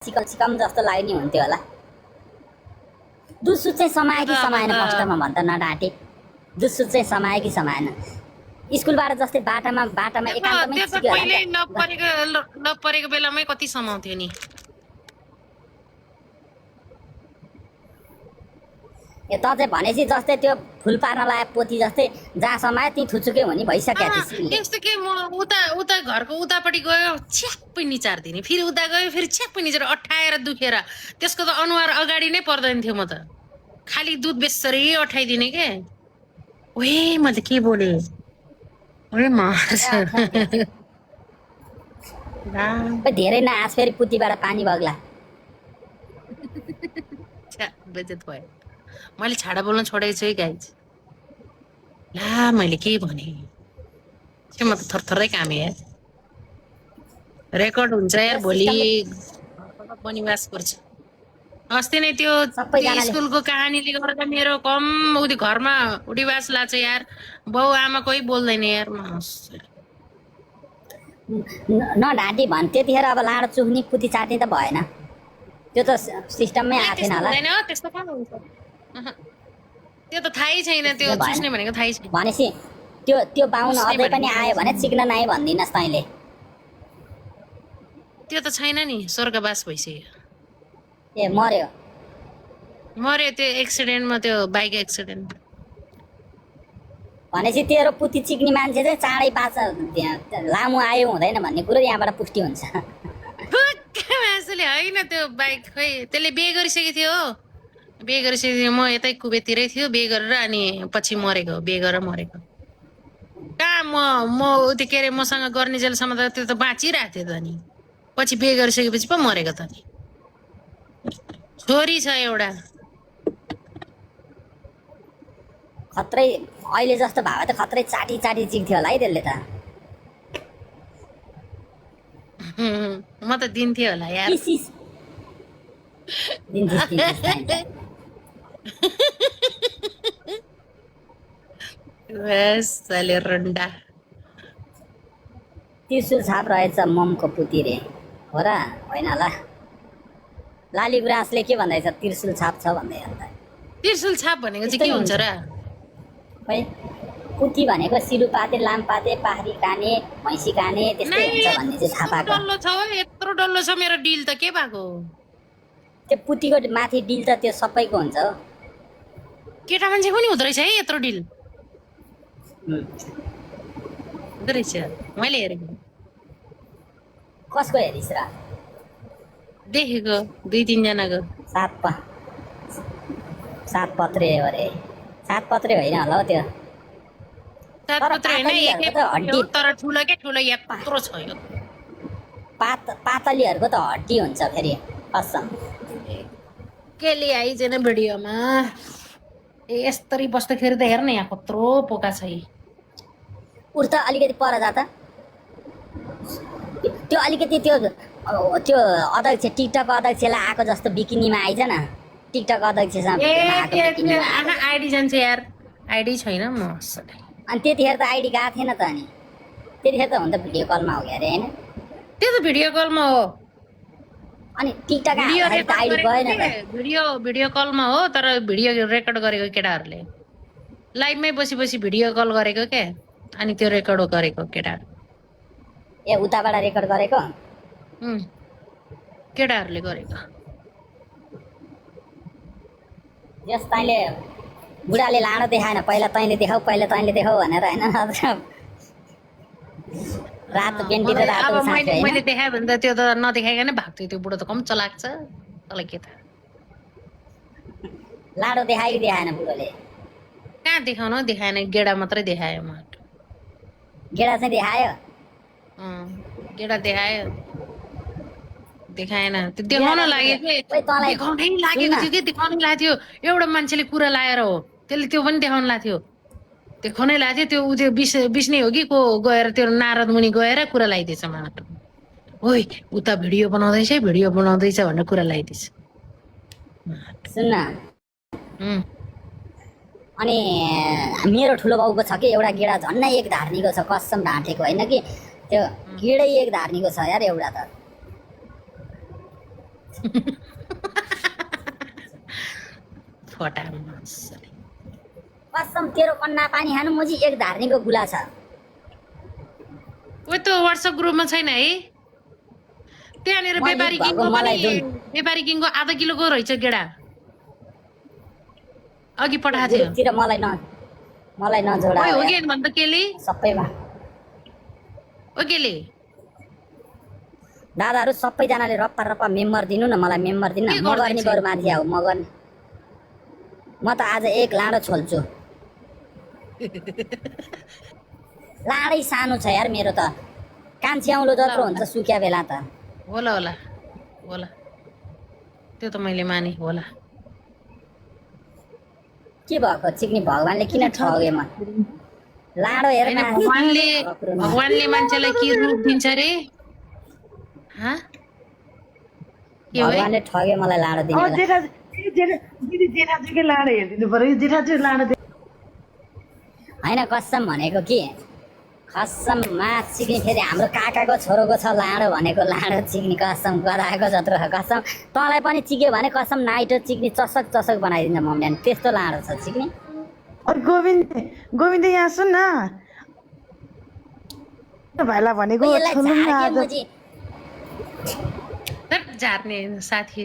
सिकम जस्तो लाग्यो नि हुन्थ्यो होला। दुधसुत चाहिँ समायो कि समाएन फर्स्टमा भन् त नडाँटे। दुधसुत चाहिँ समायो कि समाएन? स्कुलबाट जस्तै बाटामा एकान्तमै त्यो त सिक्यो होला पहिले नि नपरेको बेलामै कति समाउँथ्यो नि। त चाहिँ भनेपछि जस्तै त्यो फुल पार्न लगाए पोती जस्तै जहाँ समायो त्यहीँ थुचुकै हुने भइसक्यो त्यसले। यस्तो के म उता घरको उतापट्टि गयो छ्याप्पै निचार्दिने, फेरि उता गयो फेरि छ्याप्पै निचार अठाएर दुखेर त्यसको त अनुहार अगाडि नै पर्दैन थियो। म त खालि दुध बेसरी अठाइदिने के। ओए म त के बोले धेरै नआस फेरि पुतीबाट पानी बग्ला। बेजत भयो। मैले छाडा बोल्न छोडेको छु है गाइज। ला मैले के भने म त थरथरै कामे यार। रेकर्ड हुन्छ यार भोलि बनिवास पर्छ। अस्ति नै त्यो सबैजनाले स्कुलको काहानीले गर्दा मेरो कम उति घरमा उडिवास लाग्छ यार। बाउ आमा कोही बोल्दैन यार। नढाँटी भन् त्यतिखेर अब लाडो चुख्ने पुती चाट्ने त भएन। त्यो त सिस्टममै आएको थिएन होला। त्यस्तो कहाँ हुन्छ? त्यो त थाहै छैन। त्यो चुस्ने भनेको थाहै छैन। भनेपछि त्यो बाहुन अझै पनि आयो भने चिक्न नाइ भन्दिनस् तैँले। त्यो त छैन नि, स्वर्गवास भइसक्यो। ए मर्यो त्यो एक्सिडेन्टमा, त्यो बाइक एक्सिडेन्ट। भनेपछि तेरो पुती चिक्ने मान्छे चाहिँ चाँडै बाँच लामो आयो हुँदैन भन्ने कुरो यहाँबाट पुष्टि हुन्छ। मान्छेले होइन त्यो बाइक खै त्यसले बे गरिसकेको थियो हो। बे गरिसकेको थियो। म यतै कुबेतिरै थियो बे गरेर, अनि पछि मरेको। बे गरेर मरेको। कहाँ म त्यो के अरे मसँग गर्ने जेलसम्म त त्यो त बाँचिरहेको थियो त। अनि पछि बे गरिसकेपछि पो मरेको त। नि छोरी छ एउटा। खत्रै अहिले जस्तो भए त खत्रै चाटी चिक्थ्यो होला है त्यसले त। म त दिन्थेँ होला यार। साले रन्डा। त्रिशुल छाप रहेछ ममको पुती रे हो र होइन होला। लाली गुराँसले के भन्दैछ त्रिशुल छाप छ भन्दै अन्त। त्रिशुल छाप भनेको चाहिँ के हुन्छ र? खै पुती भनेको सिरुपाते लामपाते पाखरी काने भैँसी काने त्यस्तै हुन्छ भन्ने चाहिँ थाहा पाएको। डल्लो छ हो, यत्रो डल्लो छ मेरो डिल त के भएको? त्यो पुतीको माथि डिल त त्यो सबैको हुन्छ हो। केटा मान्छे पनि हुँदो रहेछ है यत्रो डिल। हुँदो रहेछ, मैले हेरेको। कसको हेरिस् र? देखेको 2-3 जनाको। सात पत्रे हो अरे। सात पत्रे होइन होला हो त्यो। सात पत्रे होइन, तर ठुलो के ठुलो यत्रो छ यो। पातलीहरूको त हड्डी हुन्छ फेरि कसम। के ल्याइजेन भिडियोमा। यस्तरी बस्दाखेरि त हेर्न यहाँ कत्रो पोका छ। उठ त अलिकति पर जा त। त्यो अलिकति त्यो अध्यक्ष टिकटक अध्यक्षलाई आएको जस्तो बिकिनीमा आइज न। टिकटक अध्यक्षसँग आइडी जान्छ यार। आइडी छैन म। अनि त्यतिखेर त आइडी गएको थिएन त। अनि त्यतिखेर त हुन त भिडियो कलमा हो अरे होइन? त्यो त भिडियो कलमा हो। अनि टिकटक आइडी गएन त। भिडियो कलमा हो, तर भिडियो रेकर्ड गरेको केटाहरूले लाइभमै बसी भिडियो कल गरेको के। अनि त्यो रेकर्ड गरेको केटा। ए उताबाट रेकर्ड गरेको? केटाहरूले गरेको। यस तैँले बुढाले लाडो देखाएन, पहिला तैँले देखाऊ भनेर होइन? रातो पेन्टी र रातो मैले देखाएँ भने त त्यो त नदेखाइकन भाग्थ्यो। त्यो बुढो त कम चलाक छ। तँलाई के थाहा? लाडो देखायो कि देखाएन बुढोले? कहाँ देखाउनु? देखाएन, गेडा मात्रै देखायो। म गेडा चाहिँ देखायो? गेडा देखायो, देखाएन। त्यो देखाउन लाग्यो कि देखाउनै लागेको थियो कि देखाउनै लाग्थ्यो। एउटा मान्छेले कुरा लाएर हो त्यसले त्यो पनि देखाउन लाग्थ्यो। देखाउनै लाग्थ्यो। त्यो बिस्ने हो कि को गएर त्यो नारद मुनि गएर कुरा लगाइदिएछ मलाई। ओइ उता भिडियो बनाउँदैछ भनेर कुरा लगाइदिएछ। सुन्न अनि मेरो ठुलो बाउको छ कि एउटा गेडा झन्नै एक धार्नीको छ। कसम ढाँटेको होइन कि त्यो गेडै एक धार्नीको छ यार एउटा त। फटा मसले। कसम तेरो कन्ना पानी खानु मुजी एक धार्नीको गुला छ। ओ त्यो व्हाट्सएप ग्रुपमा छैन है? त्यहाँनिर मैले व्यापारी भएको किङको पनि मलाई व्यापारी किङको आधा किलोको रहेछ गेडा अघि पठाएको थियो। ग्रुपतिर मलाई नजोडा ओइ हो यार। कि भन् त केली सबैमा ओ केली दादाहरू सबैजनाले रप्पा रप्पा मेम्बर दिनु न, मलाई मेम्बर दिनु न। के म गर्ने गर्दैछ? बरु माथि आऊ, म गर्ने। म त आज एक लाडो छोल्छु। लाडै सानो छ यार मेरो त, कान्छी औलो जत्रो हुन्छ सुक्या बेला त। होला होला होला त्यो त मैले माने होला। के भएको चिक्नी भगवान्ले किन ठगे म? लाडो हेर होइन न। भगवानले मान्छेलाई के रूप दिन्छ रे? हाँ के हो है? भगवान्ले ठगे मलाई लाडो दिने बेला। जेठाजुकै लाडो हेरिदिनु पर्यो। जेठाजु लाडो होइन कसम भनेको कि कसममा चिक्नी फेरि हाम्रो काकाको छोरोको छ लाडो भनेको, लाडो चिक्नी कसम गराएको जत्रो छ कसम। तँलाई पनि चिक्यो भने कसम नाइटो चिक्नी चसक चसक बनाइदिन्छ मम्मीले, त्यस्तो लाडो छ चिक्नी। गोविन्द यहाँ सुन न, भाइलाई भनेको यसलाई छोड्नु न झार्के आज। मुजी। झार्ने साथी